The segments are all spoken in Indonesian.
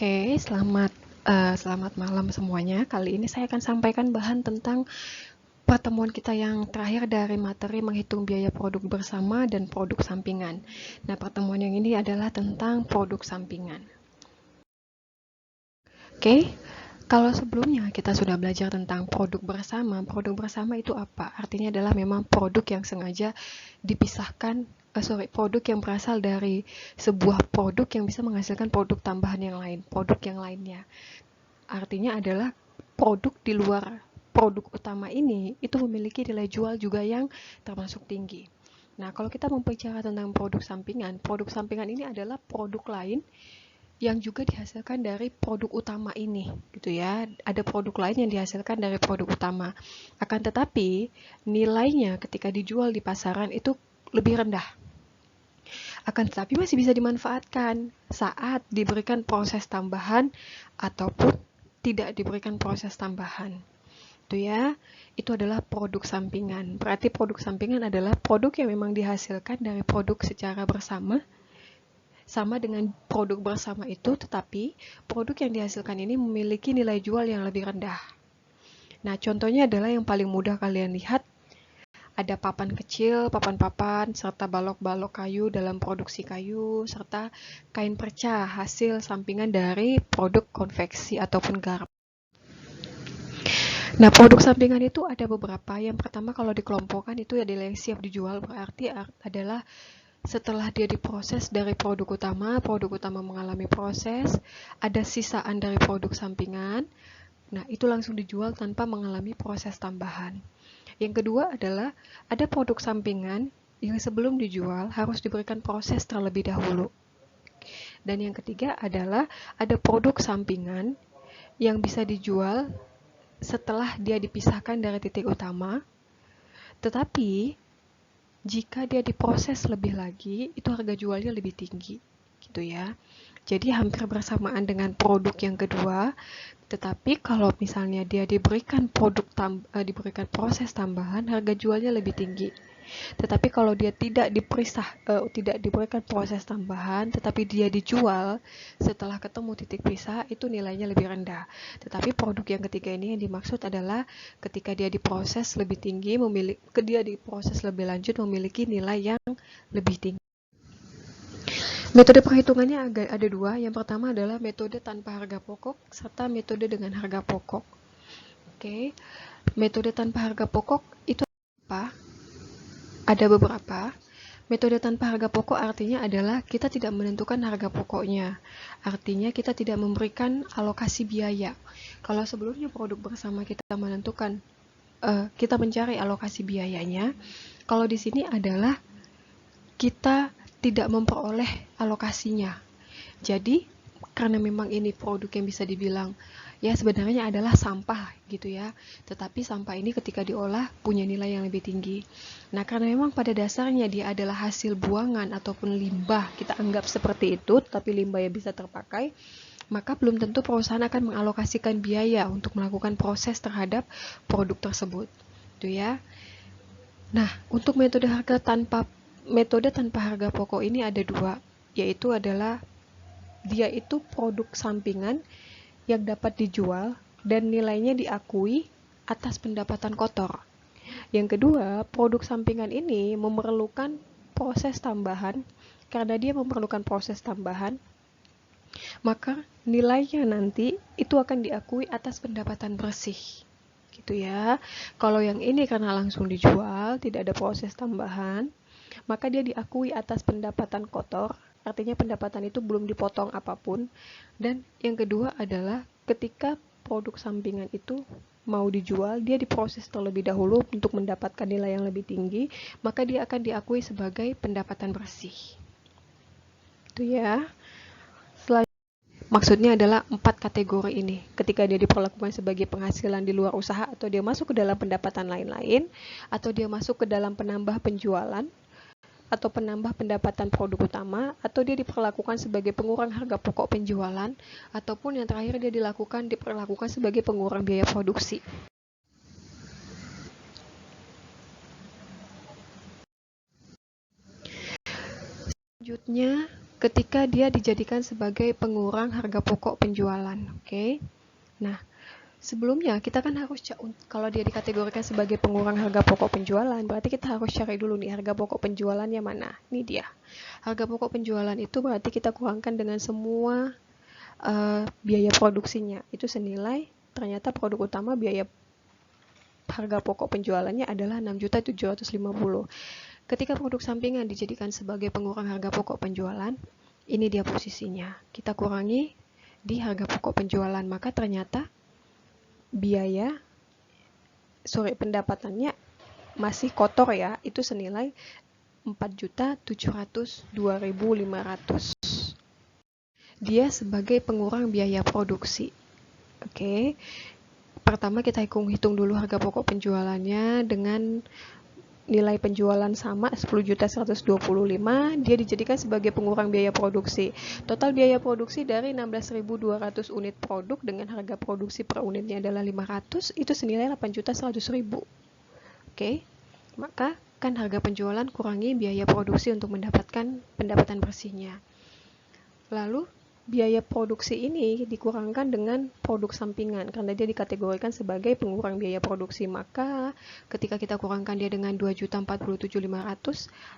Oke, selamat malam semuanya. Kali ini saya akan sampaikan bahan tentang pertemuan kita yang terakhir dari materi menghitung biaya produk bersama dan produk sampingan. Nah, pertemuan yang ini adalah tentang produk sampingan. Oke, kalau sebelumnya kita sudah belajar tentang produk bersama itu apa? Artinya adalah memang produk yang sengaja dipisahkan, produk yang berasal dari sebuah produk yang bisa menghasilkan produk tambahan yang lain, produk yang lainnya. Artinya adalah produk di luar produk utama ini itu memiliki nilai jual juga yang termasuk tinggi. Nah, kalau kita membicara tentang produk sampingan ini adalah produk lain yang juga dihasilkan dari produk utama ini, gitu ya. Ada produk lain yang dihasilkan dari produk utama. Akan tetapi, nilainya ketika dijual di pasaran itu lebih rendah. Akan tetapi masih bisa dimanfaatkan saat diberikan proses tambahan ataupun tidak diberikan proses tambahan. Itu ya, itu adalah produk sampingan. Berarti produk sampingan adalah produk yang memang dihasilkan dari produk secara bersama, sama dengan produk bersama itu, tetapi produk yang dihasilkan ini memiliki nilai jual yang lebih rendah. Nah, contohnya adalah yang paling mudah kalian lihat, ada papan kecil, papan-papan, serta balok-balok kayu dalam produksi kayu, serta kain perca hasil sampingan dari produk konveksi ataupun garam. Nah, produk sampingan itu ada beberapa. Yang pertama kalau dikelompokkan itu adalah yang siap dijual, berarti adalah setelah dia diproses dari produk utama mengalami proses, ada sisaan dari produk sampingan. Nah, itu langsung dijual tanpa mengalami proses tambahan. Yang kedua adalah ada produk sampingan yang sebelum dijual harus diberikan proses terlebih dahulu. Dan yang ketiga adalah ada produk sampingan yang bisa dijual setelah dia dipisahkan dari titik utama, tetapi jika dia diproses lebih lagi, itu harga jualnya lebih tinggi, gitu ya. Jadi hampir bersamaan dengan produk yang kedua, tetapi kalau misalnya dia diberikan diberikan proses tambahan, harga jualnya lebih tinggi. Tetapi kalau dia tidak diberikan proses tambahan, tetapi dia dijual setelah ketemu titik pisah, itu nilainya lebih rendah. Tetapi produk yang ketiga ini yang dimaksud adalah ketika dia diproses lebih tinggi, dia diproses lebih lanjut memiliki nilai yang lebih tinggi. Metode perhitungannya ada dua. Yang pertama adalah metode tanpa harga pokok serta metode dengan harga pokok. Oke, metode tanpa harga pokok itu apa? Ada beberapa. Metode tanpa harga pokok artinya adalah kita tidak menentukan harga pokoknya. Artinya kita tidak memberikan alokasi biaya. Kalau sebelumnya produk bersama kita menentukan, kita mencari alokasi biayanya. Kalau di sini adalah kita tidak memperoleh alokasinya. Jadi, karena memang ini produk yang bisa dibilang ya sebenarnya adalah sampah gitu ya, tetapi sampah ini ketika diolah punya nilai yang lebih tinggi. Nah, karena memang pada dasarnya dia adalah hasil buangan ataupun limbah, kita anggap seperti itu, tapi limbah yang bisa terpakai, maka belum tentu perusahaan akan mengalokasikan biaya untuk melakukan proses terhadap produk tersebut, gitu ya. Nah, untuk metode tanpa harga pokok ini ada dua, yaitu adalah dia itu produk sampingan yang dapat dijual dan nilainya diakui atas pendapatan kotor. Yang kedua, produk sampingan ini memerlukan proses tambahan. Karena dia memerlukan proses tambahan, maka nilainya nanti itu akan diakui atas pendapatan bersih. Gitu ya. Kalau yang ini karena langsung dijual, tidak ada proses tambahan, maka dia diakui atas pendapatan kotor. Artinya pendapatan itu belum dipotong apapun. Dan yang kedua adalah ketika produk sampingan itu mau dijual, dia diproses terlebih dahulu untuk mendapatkan nilai yang lebih tinggi, maka dia akan diakui sebagai pendapatan bersih. Itu ya. Maksudnya adalah 4 kategori ini. Ketika dia diperlakukan sebagai penghasilan di luar usaha, atau dia masuk ke dalam pendapatan lain-lain, atau dia masuk ke dalam penambah penjualan, atau penambah pendapatan produk utama, atau dia diperlakukan sebagai pengurang harga pokok penjualan, ataupun yang terakhir dia diperlakukan sebagai pengurang biaya produksi. Selanjutnya, ketika dia dijadikan sebagai pengurang harga pokok penjualan. Oke. Nah, sebelumnya kita kan harus kalau dia dikategorikan sebagai pengurang harga pokok penjualan, berarti kita harus cari dulu nih harga pokok penjualannya mana. Ini dia. Harga pokok penjualan itu berarti kita kurangkan dengan semua biaya produksinya. Itu senilai ternyata produk utama biaya harga pokok penjualannya adalah 6.750.000. Ketika produk sampingan dijadikan sebagai pengurang harga pokok penjualan, ini dia posisinya. Kita kurangi di harga pokok penjualan, maka ternyata pendapatannya masih kotor ya, itu senilai 4.702.500. Dia sebagai pengurang biaya produksi. Oke. Pertama kita hitung dulu harga pokok penjualannya dengan nilai penjualan sama 10.125, dia dijadikan sebagai pengurang biaya produksi. Total biaya produksi dari 16.200 unit produk dengan harga produksi per unitnya adalah 500, itu senilai 8.100.000. Oke. Maka kan harga penjualan kurangi biaya produksi untuk mendapatkan pendapatan bersihnya. Lalu biaya produksi ini dikurangkan dengan produk sampingan karena dia dikategorikan sebagai pengurang biaya produksi. Maka ketika kita kurangkan dia dengan 2.047.500,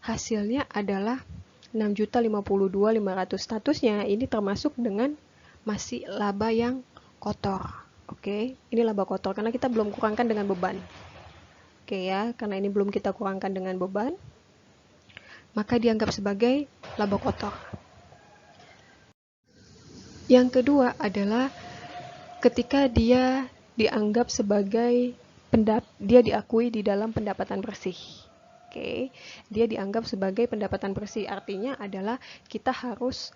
hasilnya adalah 6.052.500. Statusnya ini termasuk dengan masih laba yang kotor. Oke, ini laba kotor karena kita belum kurangkan dengan beban. Oke ya, karena ini belum kita kurangkan dengan beban, maka dianggap sebagai laba kotor. Yang kedua adalah ketika dia dianggap sebagai dia diakui di dalam pendapatan bersih. Oke, dia dianggap sebagai pendapatan bersih, artinya adalah kita harus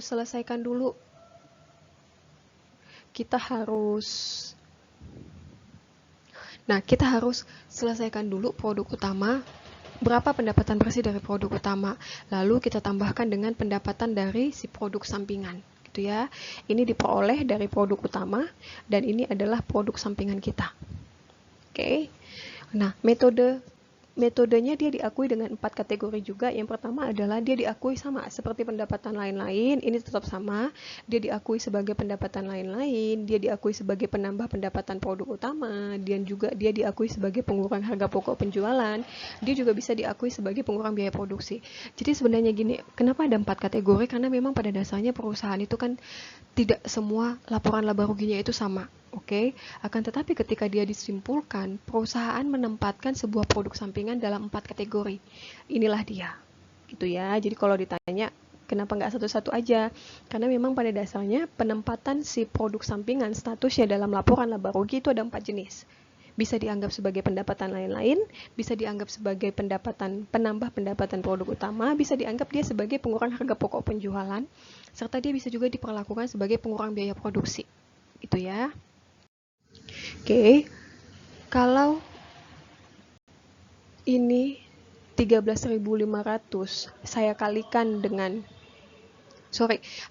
selesaikan dulu. Kita harus selesaikan dulu produk utama. Berapa pendapatan bersih dari produk utama, lalu kita tambahkan dengan pendapatan dari si produk sampingan, gitu ya. Ini diperoleh dari produk utama dan ini adalah produk sampingan kita. Oke. Nah, metodenya dia diakui dengan 4 kategori juga. Yang pertama adalah dia diakui sama seperti pendapatan lain-lain, ini tetap sama. Dia diakui sebagai pendapatan lain-lain, dia diakui sebagai penambah pendapatan produk utama, dan juga dia diakui sebagai pengurang harga pokok penjualan. Dia juga bisa diakui sebagai pengurang biaya produksi. Jadi sebenarnya gini, kenapa ada 4 kategori? Karena memang pada dasarnya perusahaan itu kan tidak semua laporan laba ruginya itu sama. Oke, akan tetapi ketika dia disimpulkan, perusahaan menempatkan sebuah produk sampingan dalam 4 kategori. Inilah dia, gitu ya. Jadi kalau ditanya kenapa nggak satu-satu aja? Karena memang pada dasarnya penempatan si produk sampingan statusnya dalam laporan laba rugi itu ada 4 jenis. Bisa dianggap sebagai pendapatan lain-lain, bisa dianggap sebagai penambah pendapatan produk utama, bisa dianggap dia sebagai pengurang harga pokok penjualan, serta dia bisa juga diperlakukan sebagai pengurang biaya produksi. Itu ya. Oke, kalau ini 13.500 saya kalikan dengan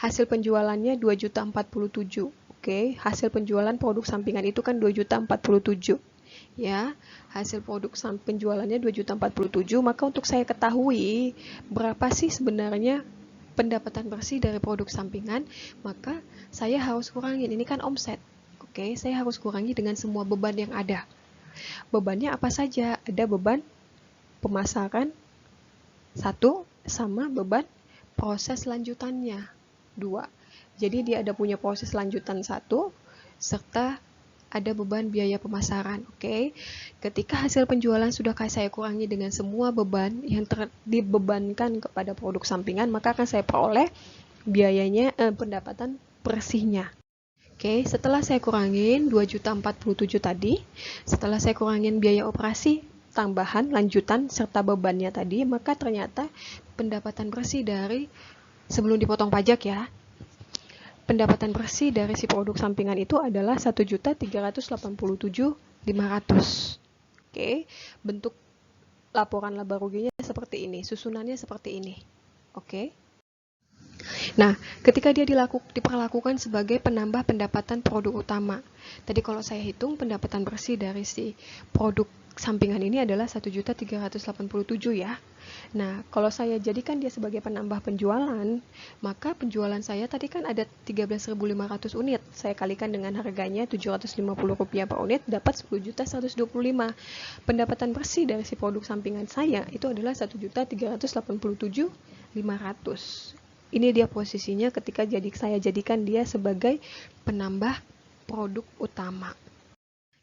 hasil penjualannya 2.047.000. Oke, hasil penjualan produk sampingan itu kan 2.047.000. Ya, hasil produk penjualannya 2.047.000, maka untuk saya ketahui berapa sih sebenarnya pendapatan bersih dari produk sampingan, maka saya harus kurangin, ini kan omset. Oke, saya harus kurangi dengan semua beban yang ada. Bebannya apa saja? Ada beban pemasaran 1 sama beban proses lanjutannya 2. Jadi dia ada punya proses lanjutan 1 serta ada beban biaya pemasaran. Oke. Ketika hasil penjualan sudah saya kurangi dengan semua beban yang dibebankan kepada produk sampingan, maka akan saya peroleh biayanya pendapatan bersihnya. Oke, setelah saya kurangin 2.047.000 tadi, setelah saya kurangin biaya operasi tambahan, lanjutan, serta bebannya tadi, maka ternyata pendapatan bersih dari, sebelum dipotong pajak ya, pendapatan bersih dari si produk sampingan itu adalah 1.387.500. Oke, bentuk laporan laba ruginya seperti ini, susunannya seperti ini. Oke. Nah, ketika dia diperlakukan sebagai penambah pendapatan produk utama. Tadi kalau saya hitung pendapatan bersih dari si produk sampingan ini adalah 1.387.000 ya. Nah, kalau saya jadikan dia sebagai penambah penjualan, maka penjualan saya tadi kan ada 13.500 unit. Saya kalikan dengan harganya Rp750 per unit, dapat 10.125. Pendapatan bersih dari si produk sampingan saya itu adalah 1.387.500. Ini dia posisinya ketika saya jadikan dia sebagai penambah produk utama.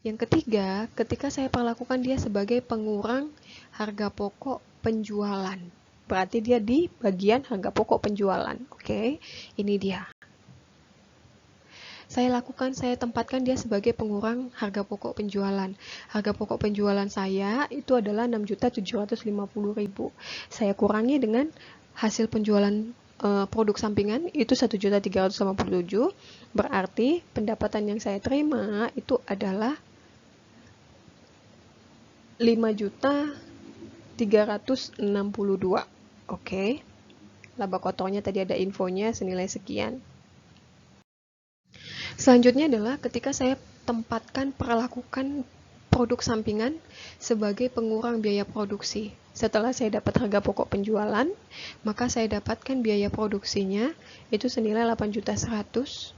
Yang ketiga, ketika saya perlakukan dia sebagai pengurang harga pokok penjualan. Berarti dia di bagian harga pokok penjualan. Oke, ini dia. Saya tempatkan dia sebagai pengurang harga pokok penjualan. Harga pokok penjualan saya itu adalah 6.750.000. Saya kurangi dengan hasil penjualan produk sampingan itu 1.387.000, berarti pendapatan yang saya terima itu adalah 5.362. Oke. Laba kotornya tadi ada infonya senilai sekian. Selanjutnya adalah ketika saya perlakukan produk sampingan sebagai pengurang biaya produksi. Setelah saya dapat harga pokok penjualan, maka saya dapatkan biaya produksinya itu senilai 8.100.000.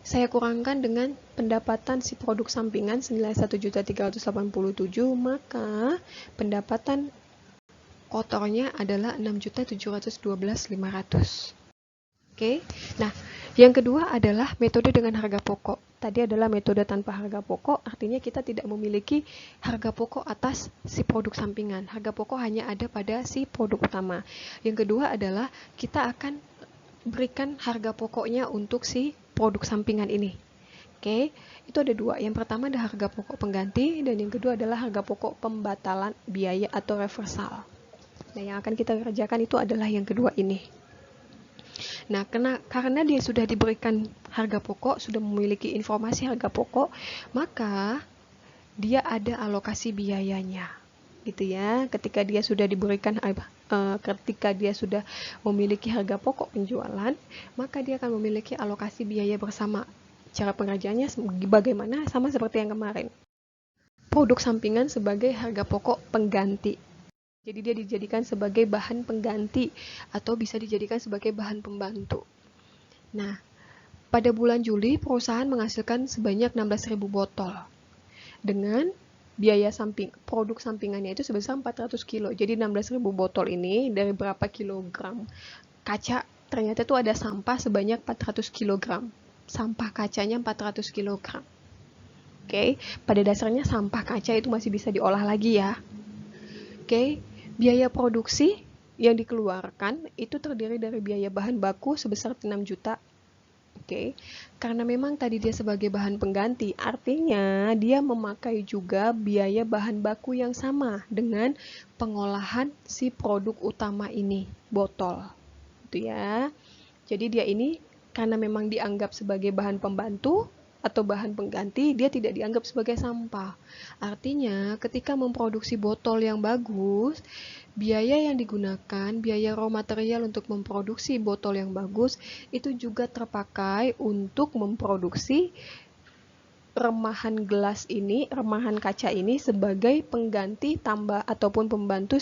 Saya kurangkan dengan pendapatan si produk sampingan senilai 1.387.000, maka pendapatan kotornya adalah 6.712.500. Oke. Nah, yang kedua adalah metode dengan harga pokok. Tadi adalah metode tanpa harga pokok, artinya kita tidak memiliki harga pokok atas si produk sampingan. Harga pokok hanya ada pada si produk utama. Yang kedua adalah kita akan berikan harga pokoknya untuk si produk sampingan ini. Oke, itu ada dua. Yang pertama ada harga pokok pengganti, dan yang kedua adalah harga pokok pembatalan biaya atau reversal. Nah, yang akan kita kerjakan itu adalah yang kedua ini. Nah, karena dia sudah diberikan harga pokok, sudah memiliki informasi harga pokok, maka dia ada alokasi biayanya, gitu ya. Ketika dia sudah memiliki harga pokok penjualan, maka dia akan memiliki alokasi biaya bersama. Cara pengerjaannya bagaimana? Sama seperti yang kemarin. Produk sampingan sebagai harga pokok pengganti. Jadi dia dijadikan sebagai bahan pengganti atau bisa dijadikan sebagai bahan pembantu. Nah, pada bulan Juli perusahaan menghasilkan sebanyak 16.000 botol dengan biaya produk sampingannya itu sebesar 400 kilo. Jadi 16.000 botol ini dari berapa kilogram kaca, ternyata itu ada sampah sebanyak 400 kilogram. Sampah kacanya 400 kilogram. Oke, pada dasarnya sampah kaca itu masih bisa diolah lagi ya. Oke. Biaya produksi yang dikeluarkan itu terdiri dari biaya bahan baku sebesar 6 juta. Oke. Karena memang tadi dia sebagai bahan pengganti, artinya dia memakai juga biaya bahan baku yang sama dengan pengolahan si produk utama ini, botol. Itu ya. Jadi dia ini karena memang dianggap sebagai bahan pembantu atau bahan pengganti, dia tidak dianggap sebagai sampah. Artinya, ketika memproduksi botol yang bagus, biaya yang digunakan, biaya raw material untuk memproduksi botol yang bagus, itu juga terpakai untuk memproduksi remahan kaca ini sebagai pengganti tambah ataupun pembantu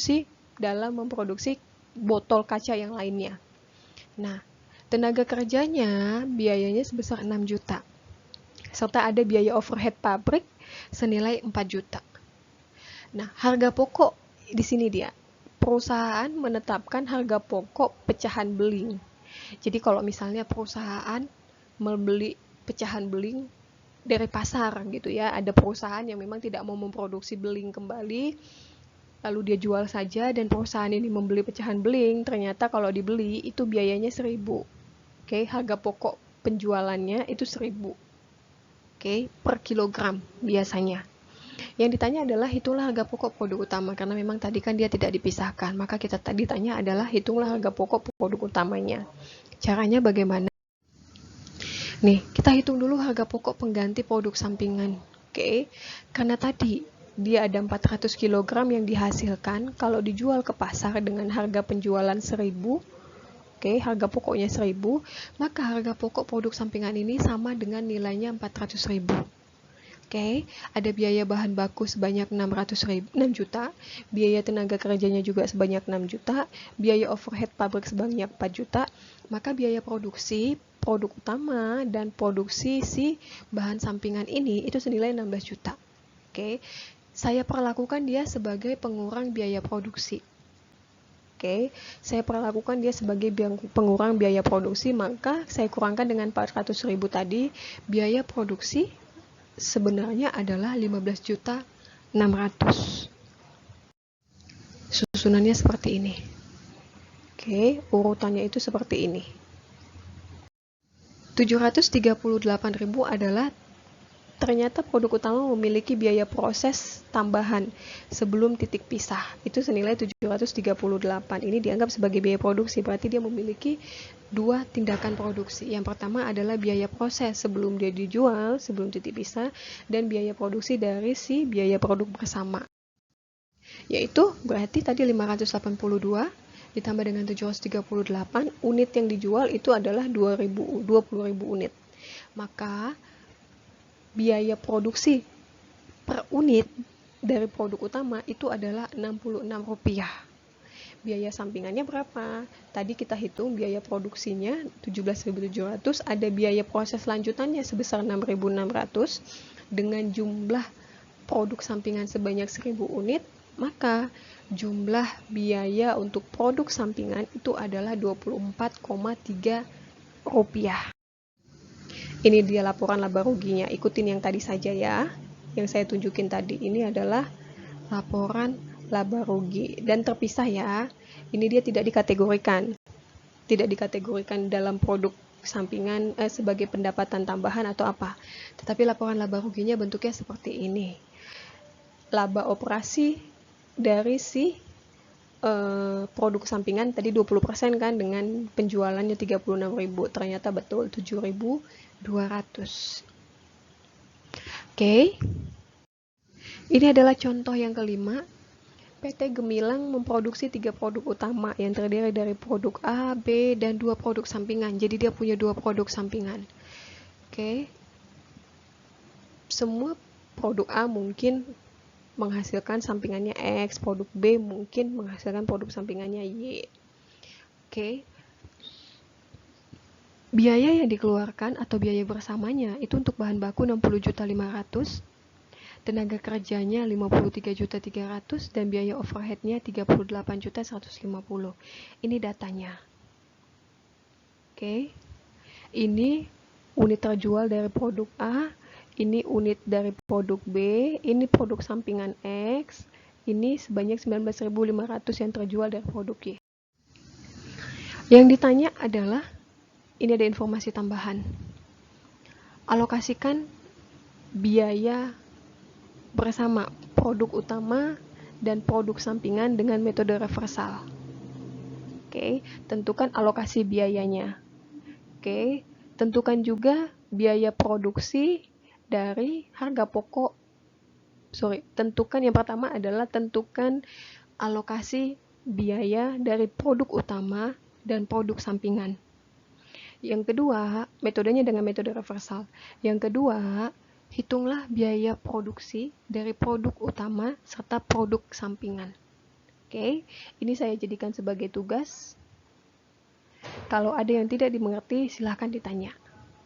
dalam memproduksi botol kaca yang lainnya. Nah, tenaga kerjanya biayanya sebesar 6 juta. Serta ada biaya overhead pabrik senilai 4 juta. Nah, harga pokok di sini dia. Perusahaan menetapkan harga pokok pecahan beling. Jadi kalau misalnya perusahaan membeli pecahan beling dari pasar gitu ya, ada perusahaan yang memang tidak mau memproduksi beling kembali, lalu dia jual saja, dan perusahaan ini membeli pecahan beling, ternyata kalau dibeli itu biayanya 1.000. Oke, harga pokok penjualannya itu 1.000. Per kilogram biasanya. Yang ditanya adalah hitunglah harga pokok produk utama, karena memang tadi kan dia tidak dipisahkan, maka kita tadi tanya adalah hitunglah harga pokok produk utamanya. Caranya bagaimana? Nih, kita hitung dulu harga pokok pengganti produk sampingan. Karena tadi dia ada 400 kg yang dihasilkan, kalau dijual ke pasar dengan harga penjualan 1.000, Oke, harga pokoknya 1.000, maka harga pokok produk sampingan ini sama dengan nilainya 400.000. Oke, ada biaya bahan baku sebanyak 6 juta, biaya tenaga kerjanya juga sebanyak 6 juta, biaya overhead pabrik sebanyak 4 juta, maka biaya produksi produk utama dan produksi si bahan sampingan ini itu senilai 16 juta. Oke, saya perlakukan dia sebagai pengurang biaya produksi. Oke, saya perlakukan dia sebagai pengurang biaya produksi, maka saya kurangkan dengan 400.000 tadi, biaya produksi sebenarnya adalah 15.600.000. Susunannya seperti ini. Oke, urutannya itu seperti ini. 738.000 adalah ternyata produk utama memiliki biaya proses tambahan sebelum titik pisah. Itu senilai 738. Ini dianggap sebagai biaya produksi, berarti dia memiliki dua tindakan produksi. Yang pertama adalah biaya proses sebelum dia dijual, sebelum titik pisah, dan biaya produksi dari si biaya produk bersama. Yaitu berarti tadi 582 ditambah dengan 738, unit yang dijual itu adalah 20.000 unit. Maka biaya produksi per unit dari produk utama itu adalah Rp66. Biaya sampingannya berapa? Tadi kita hitung biaya produksinya 17.700, ada biaya proses lanjutannya sebesar 6.600, dengan jumlah produk sampingan sebanyak 1.000 unit, maka jumlah biaya untuk produk sampingan itu adalah Rp24,3. Ini dia laporan laba ruginya, ikutin yang tadi saja ya, yang saya tunjukin tadi. Ini adalah laporan laba rugi dan terpisah ya. Ini dia tidak dikategorikan dalam produk sampingan sebagai pendapatan tambahan atau apa, tetapi laporan laba ruginya bentuknya seperti ini. Laba operasi dari si produk sampingan tadi 20% kan, dengan penjualannya 36.000, ternyata betul 7.200. Oke. Ini adalah contoh yang kelima. PT Gemilang memproduksi 3 produk utama yang terdiri dari produk A, B, dan 2 produk sampingan. Jadi dia punya 2 produk sampingan. Oke. Semua produk A mungkin menghasilkan sampingannya X, produk B mungkin menghasilkan produk sampingannya Y. Oke. Biaya yang dikeluarkan atau biaya bersamanya itu untuk bahan baku 60.500.000, tenaga kerjanya 53.300.000, dan biaya overheadnya 38.150.000. Ini datanya. Oke. Ini unit terjual dari produk A, ini unit dari produk B, ini produk sampingan X, ini sebanyak 19.500 yang terjual dari produk Y. Yang ditanya adalah, ini ada informasi tambahan. Alokasikan biaya bersama produk utama dan produk sampingan dengan metode reversal. Oke, tentukan alokasi biayanya. Oke, tentukan juga biaya produksi dari harga pokok. Tentukan yang pertama adalah tentukan alokasi biaya dari produk utama dan produk sampingan. Yang kedua, metodenya dengan metode reversal. Yang kedua, hitunglah biaya produksi dari produk utama serta produk sampingan. Oke, ini saya jadikan sebagai tugas. Kalau ada yang tidak dimengerti, silahkan ditanya.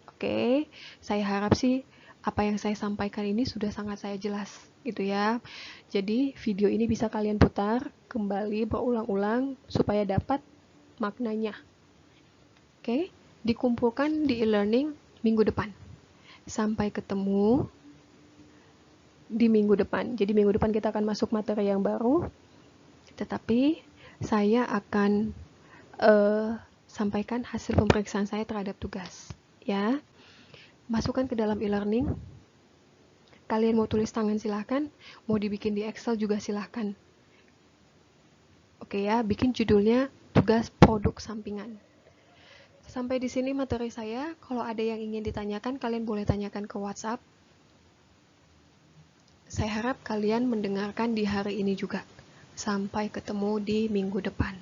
Oke, saya harap sih apa yang saya sampaikan ini sudah sangat saya jelas gitu ya. Jadi video ini bisa kalian putar kembali berulang-ulang supaya dapat maknanya. Oke, dikumpulkan di e-learning minggu depan. Sampai ketemu di minggu depan. Jadi minggu depan kita akan masuk materi yang baru. Tetapi saya akan sampaikan hasil pemeriksaan saya terhadap tugas. Ya, masukkan ke dalam e-learning. Kalian mau tulis tangan silahkan, mau dibikin di Excel juga silahkan. Oke ya, bikin judulnya tugas produk sampingan. Sampai di sini materi saya. Kalau ada yang ingin ditanyakan, kalian boleh tanyakan ke WhatsApp. Saya harap kalian mendengarkan di hari ini juga. Sampai ketemu di minggu depan.